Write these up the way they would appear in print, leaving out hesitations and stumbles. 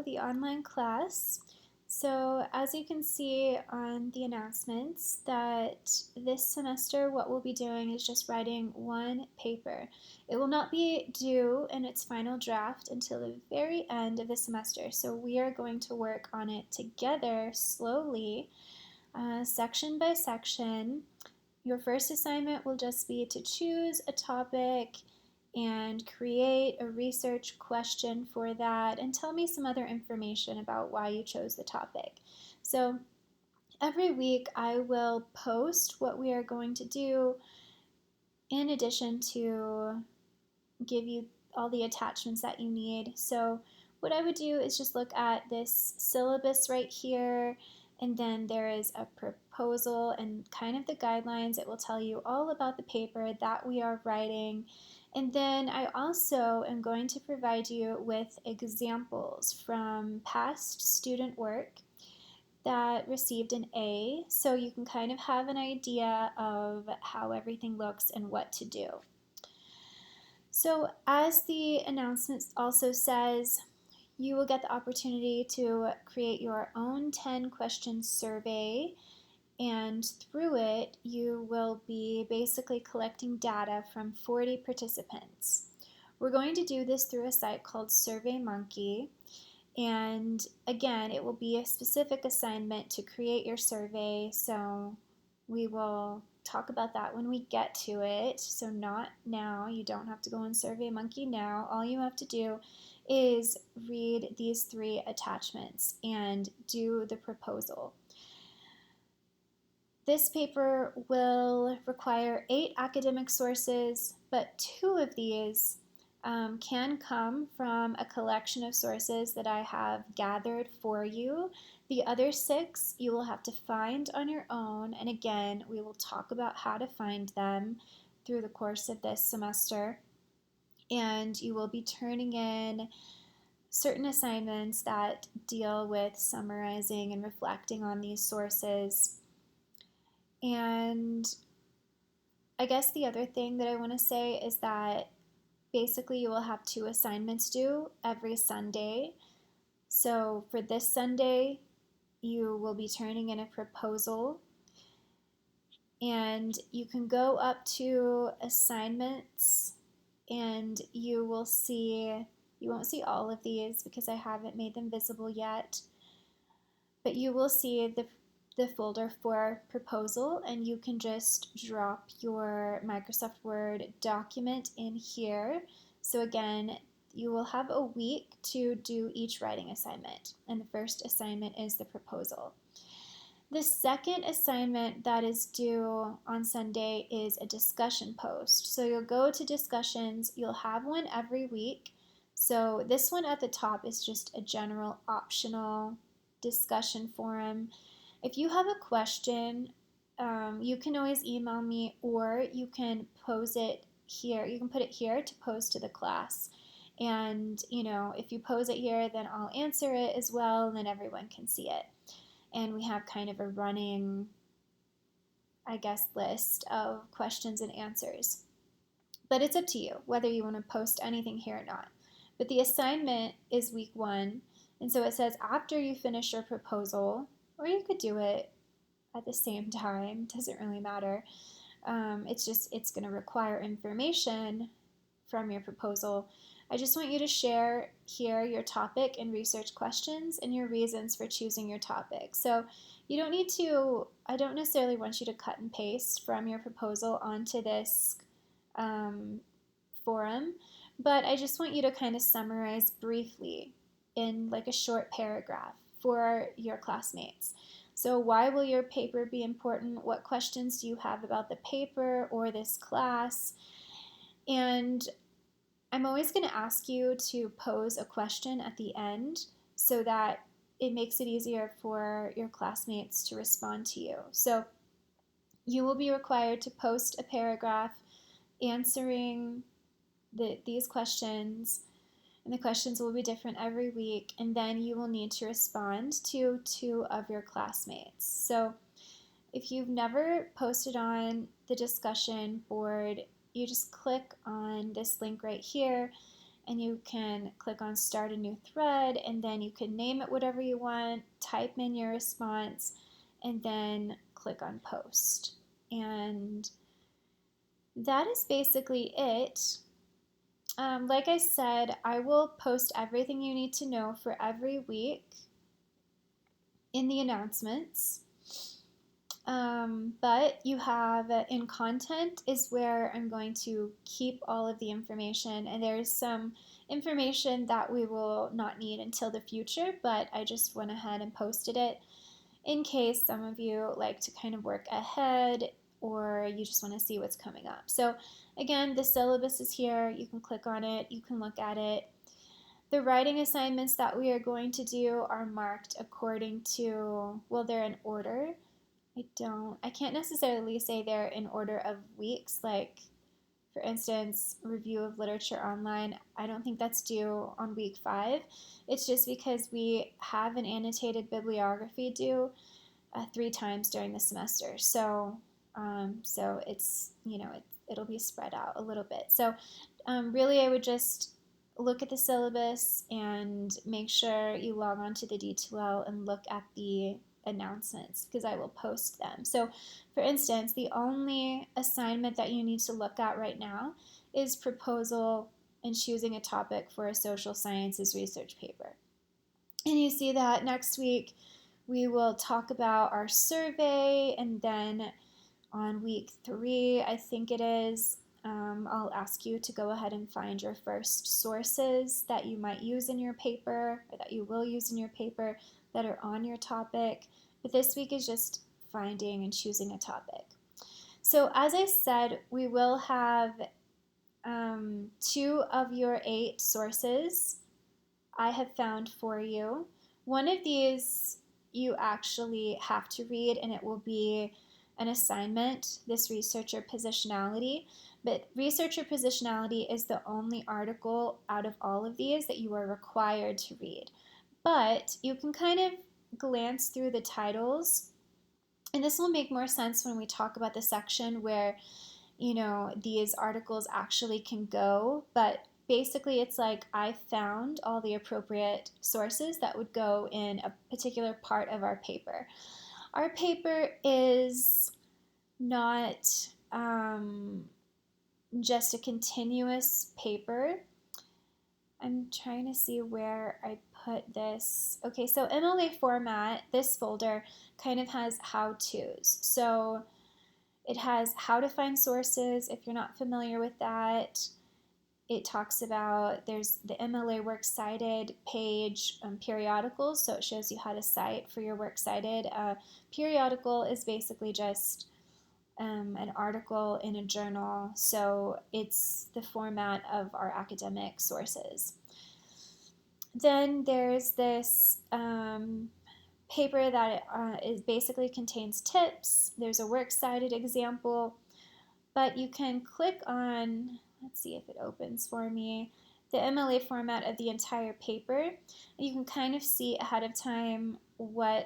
the online class. So as you can see on the announcements that this semester what we'll be doing is just writing one paper. It will not be due in its final draft until the very end of the semester. So we are going to work on it together slowly, section by section. Your first assignment will just be to choose a topic and create a research question for that and tell me some other information about why you chose the topic. So every week I will post what we are going to do in addition to give you all the attachments that you need. So what I would do is just look at this syllabus right here, and then there is a proposal and kind of the guidelines. It will tell you all about the paper that we are writing. And then I also am going to provide you with examples from past student work that received an A, so you can kind of have an idea of how everything looks and what to do. So as the announcement also says, you will get the opportunity to create your own 10-question survey, and through it you will be basically collecting data from 40 participants. We're going to do this through a site called SurveyMonkey, and again, it will be a specific assignment to create your survey, so we will talk about that when we get to it. So not now. You don't have to go on SurveyMonkey now. All you have to do is read these 3 attachments and do the proposal. This paper will require 8 academic sources, but 2 of these can come from a collection of sources that I have gathered for you. The other 6 you will have to find on your own, and again, we will talk about how to find them through the course of this semester. And you will be turning in certain assignments that deal with summarizing and reflecting on these sources. And I guess the other thing that I want to say is that basically you will have 2 assignments due every Sunday. So for this Sunday, you will be turning in a proposal, and you can go up to assignments and you won't see all of these because I haven't made them visible yet, but you will see the folder for proposal, and you can just drop your Microsoft Word document in here. So again, you will have a week to do each writing assignment, and the first assignment is the proposal. The second assignment that is due on Sunday is a discussion post. So you'll go to discussions, you'll have one every week. So this one at the top is just a general optional discussion forum. If you have a question, you can always email me, or you can pose it here. You can put it here to pose to the class. And, if you pose it here, then I'll answer it as well, and then everyone can see it. And we have kind of a running, I guess, list of questions and answers. But it's up to you whether you want to post anything here or not. But the assignment is week 1, and so it says after you finish your proposal, or you could do it at the same time, doesn't really matter. It's going to require information from your proposal. I just want you to share here your topic and research questions and your reasons for choosing your topic. So you don't need to, I don't necessarily want you to cut and paste from your proposal onto this forum, but I just want you to kind of summarize briefly in like a short paragraph for your classmates. So why will your paper be important? What questions do you have about the paper or this class? And I'm always going to ask you to pose a question at the end so that it makes it easier for your classmates to respond to you. So you will be required to post a paragraph answering these questions, and the questions will be different every week, and then you will need to respond to 2 of your classmates. So if you've never posted on the discussion board, you just click on this link right here, and you can click on start a new thread, and then you can name it whatever you want, type in your response, and then click on post. And that is basically it. Like I said, I will post everything you need to know for every week in the announcements. But you have in content is where I'm going to keep all of the information, and there's some information that we will not need until the future, but I just went ahead and posted it in case some of you like to kind of work ahead or you just want to see what's coming up. So again, the syllabus is here. You can click on it, you can look at it. The writing assignments that we are going to do are marked according to, well, they're in order. I can't necessarily say they're in order of weeks, like for instance, review of literature online. I don't think that's due on week 5. It's just because we have an annotated bibliography due 3 times during the semester. So it's, it'll be spread out a little bit. So really I would just look at the syllabus and make sure you log on to the D2L and look at the announcements because I will post them. So for instance, the only assignment that you need to look at right now is proposal and choosing a topic for a social sciences research paper. And you see that next week we will talk about our survey, and then on week 3, I think it is, I'll ask you to go ahead and find your first sources that you might use in your paper or that you will use in your paper that are on your topic. But this week is just finding and choosing a topic. So as I said, we will have 2 of your 8 sources I have found for you. One of these you actually have to read, and it will be an assignment, this researcher positionality. But researcher positionality is the only article out of all of these that you are required to read. But you can kind of glance through the titles, and this will make more sense when we talk about the section where, these articles actually can go. But basically it's like I found all the appropriate sources that would go in a particular part of our paper. Our paper is not just a continuous paper. I'm trying to see where I put this. Okay, so MLA format, this folder kind of has how-tos. So it has how to find sources if you're not familiar with that. It talks about, there's the MLA Works Cited page, periodicals, so it shows you how to cite for your Works Cited. Periodical is basically just an article in a journal, so it's the format of our academic sources. Then there's this paper that is basically contains tips. There's a Works Cited example, but you can click on, let's see if it opens for me, the MLA format of the entire paper, and you can kind of see ahead of time how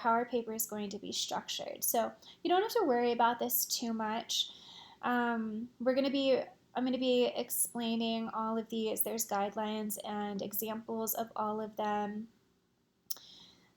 our paper is going to be structured. So you don't have to worry about this too much. I'm going to be explaining all of these. There's guidelines and examples of all of them.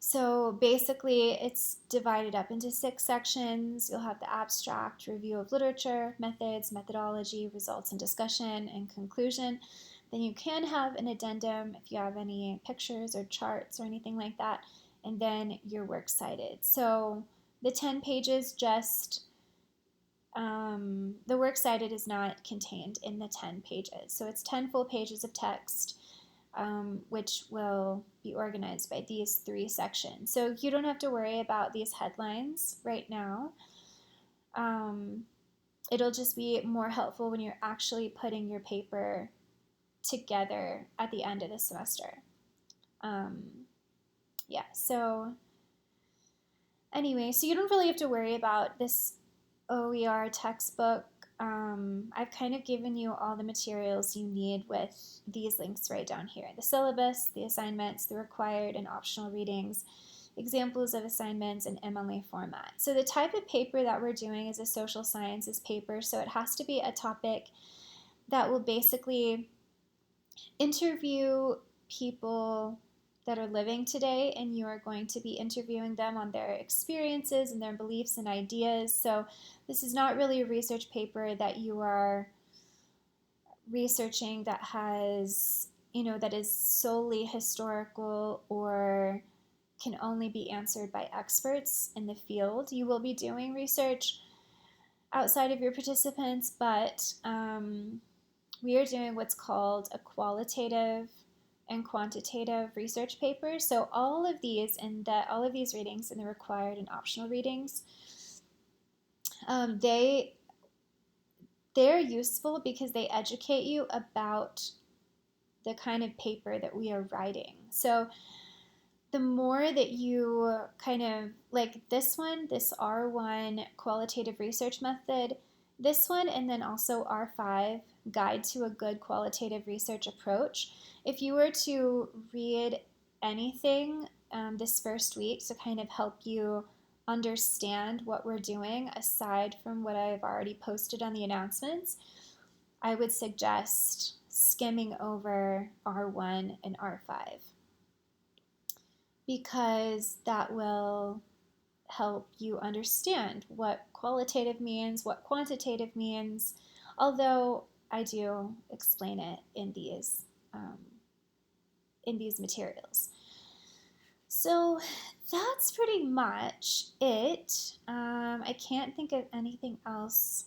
So basically it's divided up into 6 sections. You'll have the abstract, review of literature, methods, methodology, results and discussion, and conclusion. Then you can have an addendum if you have any pictures or charts or anything like that, and then your Works Cited. So the 10 pages just, the Works Cited is not contained in the 10 pages. So it's 10 full pages of text, which will be organized by these 3 sections. So you don't have to worry about these headlines right now. It'll just be more helpful when you're actually putting your paper together at the end of the semester. So anyway, so you don't really have to worry about this OER textbook. I've kind of given you all the materials you need with these links right down here. The syllabus, the assignments, the required and optional readings, examples of assignments, and MLA format. So the type of paper that we're doing is a social sciences paper, so it has to be a topic that will basically interview people that are living today, and you are going to be interviewing them on their experiences and their beliefs and ideas. So this is not really a research paper that you are researching that has, that is solely historical or can only be answered by experts in the field. You will be doing research outside of your participants, but we are doing what's called a qualitative and quantitative research paper. So all of these readings and the required and optional readings, they they're useful because they educate you about the kind of paper that we are writing. So the more that you kind of like this one, this R1 qualitative research method, this one, and then also R5 guide to a good qualitative research approach. If you were to read anything this first week to kind of help you understand what we're doing, aside from what I've already posted on the announcements, I would suggest skimming over R1 and R5 because that will help you understand what qualitative means, what quantitative means, although I do explain it in these materials. So that's pretty much it. I can't think of anything else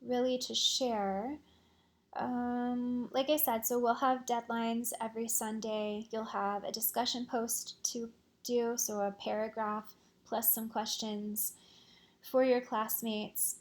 really to share. Like I said, so we'll have deadlines every Sunday. You'll have a discussion post to do, so a paragraph plus some questions for your classmates,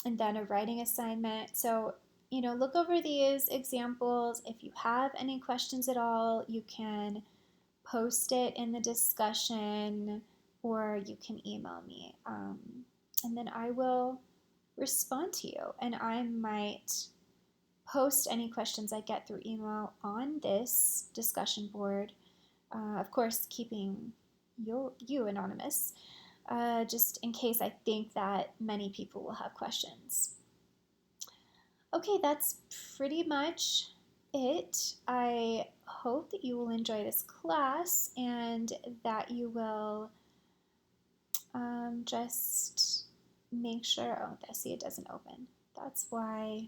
and then a writing assignment. So, look over these examples. If you have any questions at all, you can post it in the discussion or you can email me. And then I will respond to you, and I might post any questions I get through email on this discussion board, of course, keeping you anonymous, just in case I think that many people will have questions. Okay, that's pretty much it. I hope that you will enjoy this class and that you will just make sure, see, it doesn't open. That's why,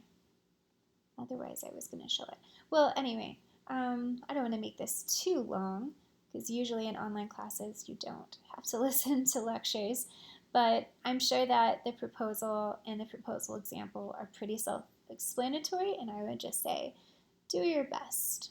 otherwise I was going to show it. Well, anyway, I don't want to make this too long because usually in online classes you don't have to listen to lectures, but I'm sure that the proposal and the proposal example are pretty self-explanatory, and I would just say do your best.